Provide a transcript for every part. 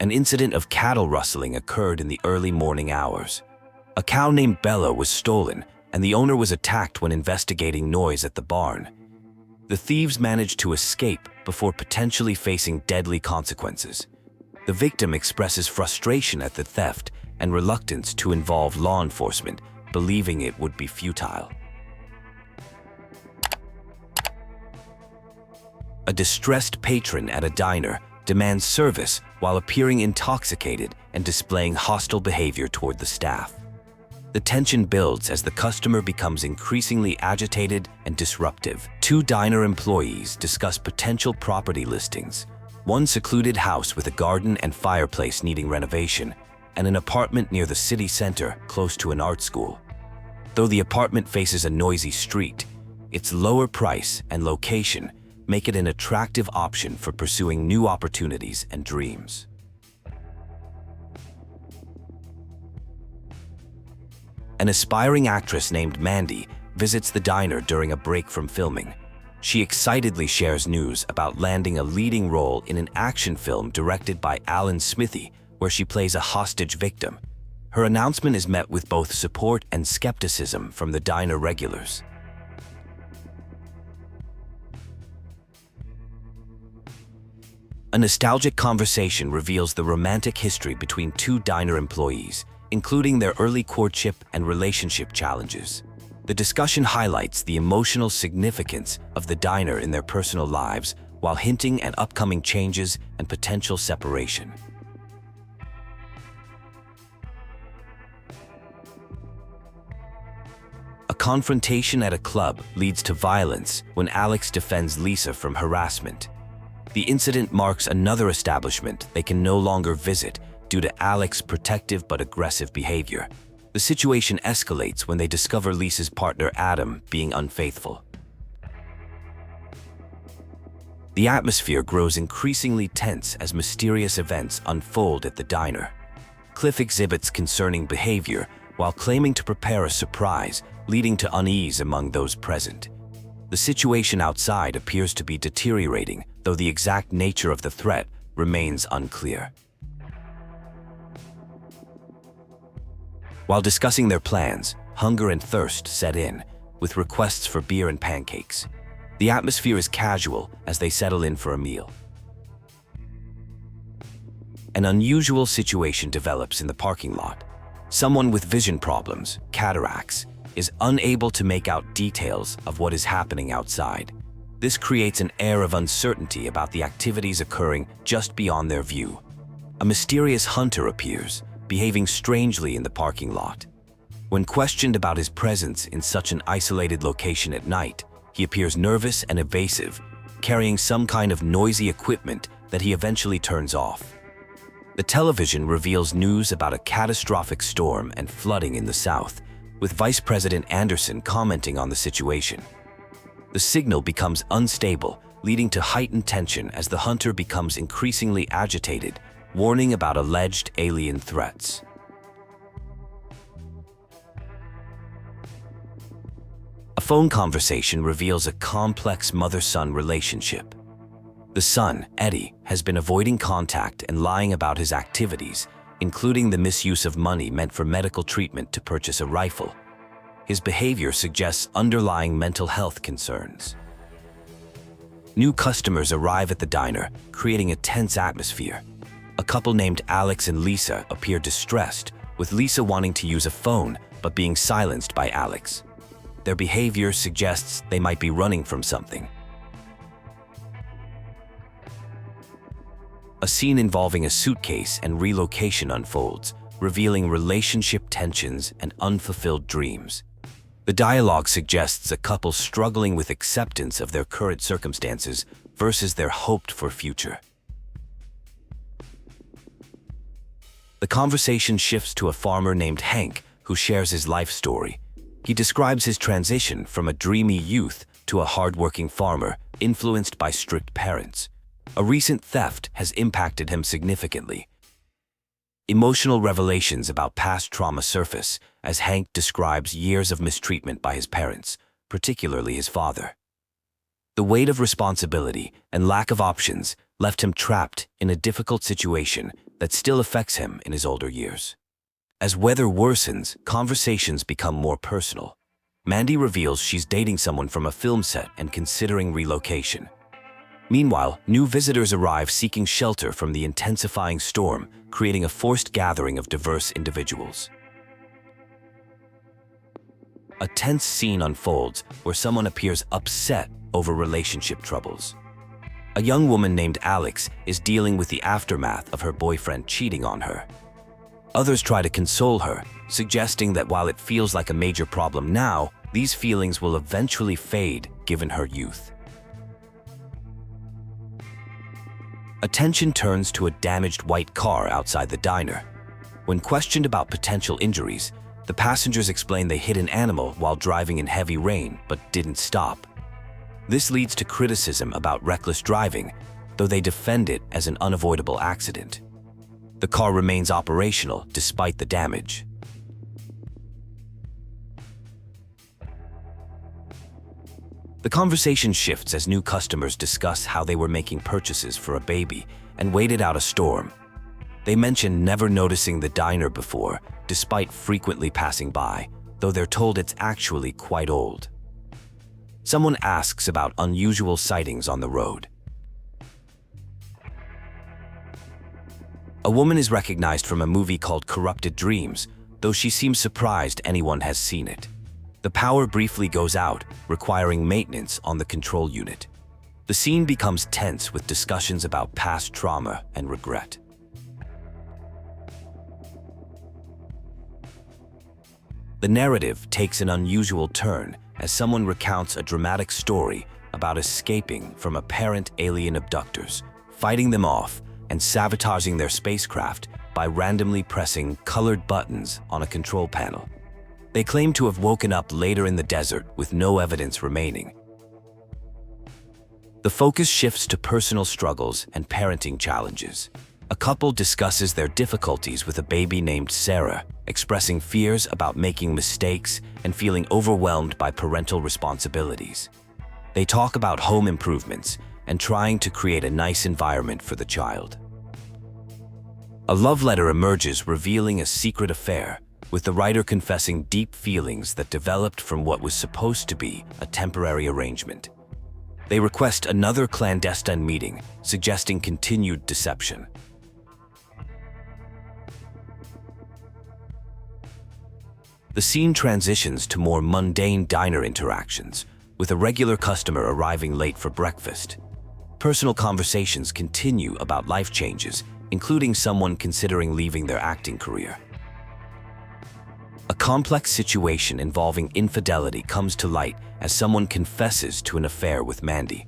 An incident of cattle rustling occurred in the early morning hours. A cow named Bella was stolen, and the owner was attacked when investigating noise at the barn. The thieves managed to escape before potentially facing deadly consequences. The victim expresses frustration at the theft and reluctance to involve law enforcement, believing it would be futile. A distressed patron at a diner demands service while appearing intoxicated and displaying hostile behavior toward the staff. The tension builds as the customer becomes increasingly agitated and disruptive. Two diner employees discuss potential property listings: one secluded house with a garden and fireplace needing renovation, and an apartment near the city center close to an art school. Though the apartment faces a noisy street, its lower price and location make it an attractive option for pursuing new opportunities and dreams. An aspiring actress named Mandy visits the diner during a break from filming. She excitedly shares news about landing a leading role in an action film directed by Alan Smithy, where she plays a hostage victim. Her announcement is met with both support and skepticism from the diner regulars. A nostalgic conversation reveals the romantic history between two diner employees, including their early courtship and relationship challenges. The discussion highlights the emotional significance of the diner in their personal lives while hinting at upcoming changes and potential separation. A confrontation at a club leads to violence when Alex defends Lisa from harassment. The incident marks another establishment they can no longer visit due to Alex's protective but aggressive behavior. The situation escalates when they discover Lisa's partner Adam being unfaithful. The atmosphere grows increasingly tense as mysterious events unfold at the diner. Cliff exhibits concerning behavior while claiming to prepare a surprise, leading to unease among those present. The situation outside appears to be deteriorating, though the exact nature of the threat remains unclear. While discussing their plans, hunger and thirst set in, with requests for beer and pancakes. The atmosphere is casual as they settle in for a meal. An unusual situation develops in the parking lot. Someone with vision problems, cataracts, is unable to make out details of what is happening outside. This creates an air of uncertainty about the activities occurring just beyond their view. A mysterious hunter appears, behaving strangely in the parking lot. When questioned about his presence in such an isolated location at night, he appears nervous and evasive, carrying some kind of noisy equipment that he eventually turns off. The television reveals news about a catastrophic storm and flooding in the south, with Vice President Anderson commenting on the situation. The signal becomes unstable, leading to heightened tension as the hunter becomes increasingly agitated, warning about alleged alien threats. A phone conversation reveals a complex mother-son relationship. The son, Eddie, has been avoiding contact and lying about his activities, including the misuse of money meant for medical treatment to purchase a rifle. His behavior suggests underlying mental health concerns. New customers arrive at the diner, creating a tense atmosphere. A couple named Alex and Lisa appear distressed, with Lisa wanting to use a phone but being silenced by Alex. Their behavior suggests they might be running from something. A scene involving a suitcase and relocation unfolds, revealing relationship tensions and unfulfilled dreams. The dialogue suggests a couple struggling with acceptance of their current circumstances versus their hoped-for future. The conversation shifts to a farmer named Hank who shares his life story. He describes his transition from a dreamy youth to a hardworking farmer influenced by strict parents. A recent theft has impacted him significantly. Emotional revelations about past trauma surface as Hank describes years of mistreatment by his parents, particularly his father. The weight of responsibility and lack of options left him trapped in a difficult situation that still affects him in his older years. As weather worsens, conversations become more personal. Mandy reveals she's dating someone from a film set and considering relocation. Meanwhile, new visitors arrive seeking shelter from the intensifying storm, creating a forced gathering of diverse individuals. A tense scene unfolds where someone appears upset over relationship troubles. A young woman named Alex is dealing with the aftermath of her boyfriend cheating on her. Others try to console her, suggesting that while it feels like a major problem now, these feelings will eventually fade given her youth. Attention turns to a damaged white car outside the diner. When questioned about potential injuries, the passengers explain they hit an animal while driving in heavy rain but didn't stop. This leads to criticism about reckless driving, though they defend it as an unavoidable accident. The car remains operational despite the damage. The conversation shifts as new customers discuss how they were making purchases for a baby and waited out a storm. They mention never noticing the diner before, despite frequently passing by, though they're told it's actually quite old. Someone asks about unusual sightings on the road. A woman is recognized from a movie called Corrupted Dreams, though she seems surprised anyone has seen it. The power briefly goes out, requiring maintenance on the control unit. The scene becomes tense with discussions about past trauma and regret. The narrative takes an unusual turn as someone recounts a dramatic story about escaping from apparent alien abductors, fighting them off, and sabotaging their spacecraft by randomly pressing colored buttons on a control panel. They claim to have woken up later in the desert with no evidence remaining. The focus shifts to personal struggles and parenting challenges. A couple discusses their difficulties with a baby named Sarah, expressing fears about making mistakes and feeling overwhelmed by parental responsibilities. They talk about home improvements and trying to create a nice environment for the child. A love letter emerges revealing a secret affair, with the writer confessing deep feelings that developed from what was supposed to be a temporary arrangement. They request another clandestine meeting, suggesting continued deception. The scene transitions to more mundane diner interactions, with a regular customer arriving late for breakfast. Personal conversations continue about life changes, including someone considering leaving their acting career. A complex situation involving infidelity comes to light as someone confesses to an affair with Mandy.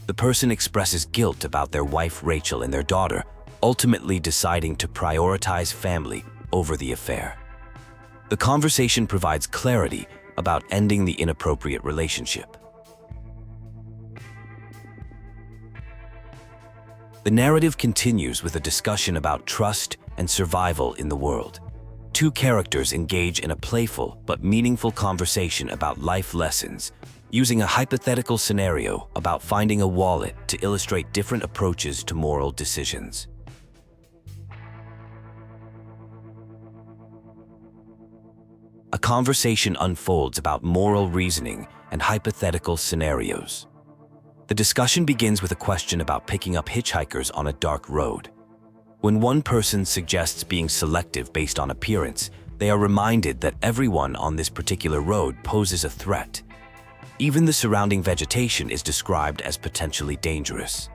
The person expresses guilt about their wife Rachel and their daughter, ultimately deciding to prioritize family over the affair. The conversation provides clarity about ending the inappropriate relationship. The narrative continues with a discussion about trust and survival in the world. Two characters engage in a playful but meaningful conversation about life lessons, using a hypothetical scenario about finding a wallet to illustrate different approaches to moral decisions. A conversation unfolds about moral reasoning and hypothetical scenarios. The discussion begins with a question about picking up hitchhikers on a dark road. When one person suggests being selective based on appearance, they are reminded that everyone on this particular road poses a threat. Even the surrounding vegetation is described as potentially dangerous.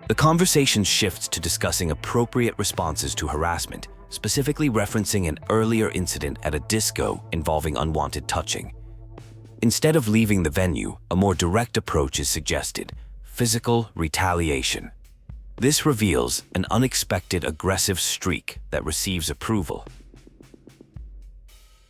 The conversation shifts to discussing appropriate responses to harassment, specifically referencing an earlier incident at a disco involving unwanted touching. Instead of leaving the venue, a more direct approach is suggested: physical retaliation. This reveals an unexpected aggressive streak that receives approval.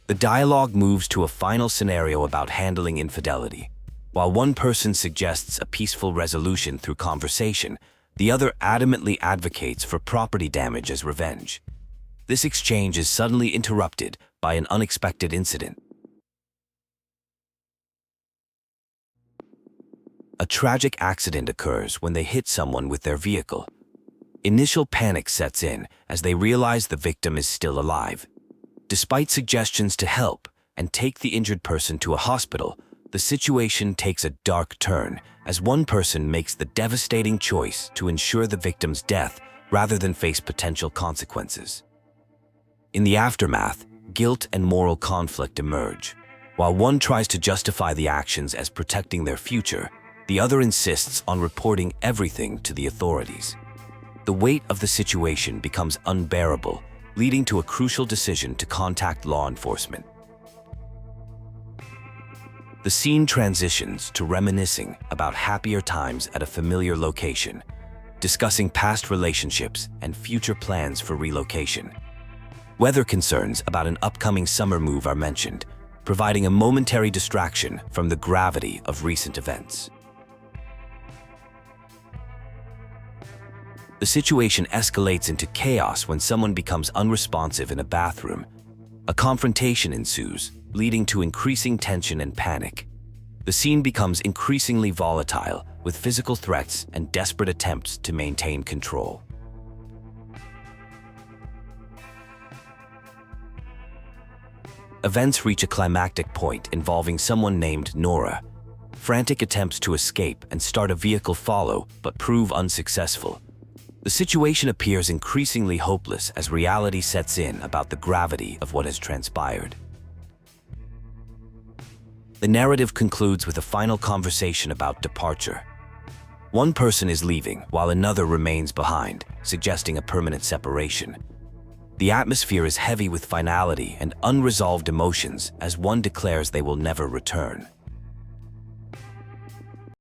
The dialogue moves to a final scenario about handling infidelity. While one person suggests a peaceful resolution through conversation, the other adamantly advocates for property damage as revenge. This exchange is suddenly interrupted by an unexpected incident. A tragic accident occurs when they hit someone with their vehicle. Initial panic sets in as they realize the victim is still alive. Despite suggestions to help and take the injured person to a hospital, the situation takes a dark turn as one person makes the devastating choice to ensure the victim's death rather than face potential consequences. In the aftermath, guilt and moral conflict emerge. While one tries to justify the actions as protecting their future, the other insists on reporting everything to the authorities. The weight of the situation becomes unbearable, leading to a crucial decision to contact law enforcement. The scene transitions to reminiscing about happier times at a familiar location, discussing past relationships and future plans for relocation. Weather concerns about an upcoming summer move are mentioned, providing a momentary distraction from the gravity of recent events. The situation escalates into chaos when someone becomes unresponsive in a bathroom. A confrontation ensues, leading to increasing tension and panic. The scene becomes increasingly volatile, with physical threats and desperate attempts to maintain control. Events reach a climactic point involving someone named Nora. Frantic attempts to escape and start a vehicle follow, but prove unsuccessful. The situation appears increasingly hopeless as reality sets in about the gravity of what has transpired. The narrative concludes with a final conversation about departure. One person is leaving while another remains behind, suggesting a permanent separation. The atmosphere is heavy with finality and unresolved emotions as one declares they will never return.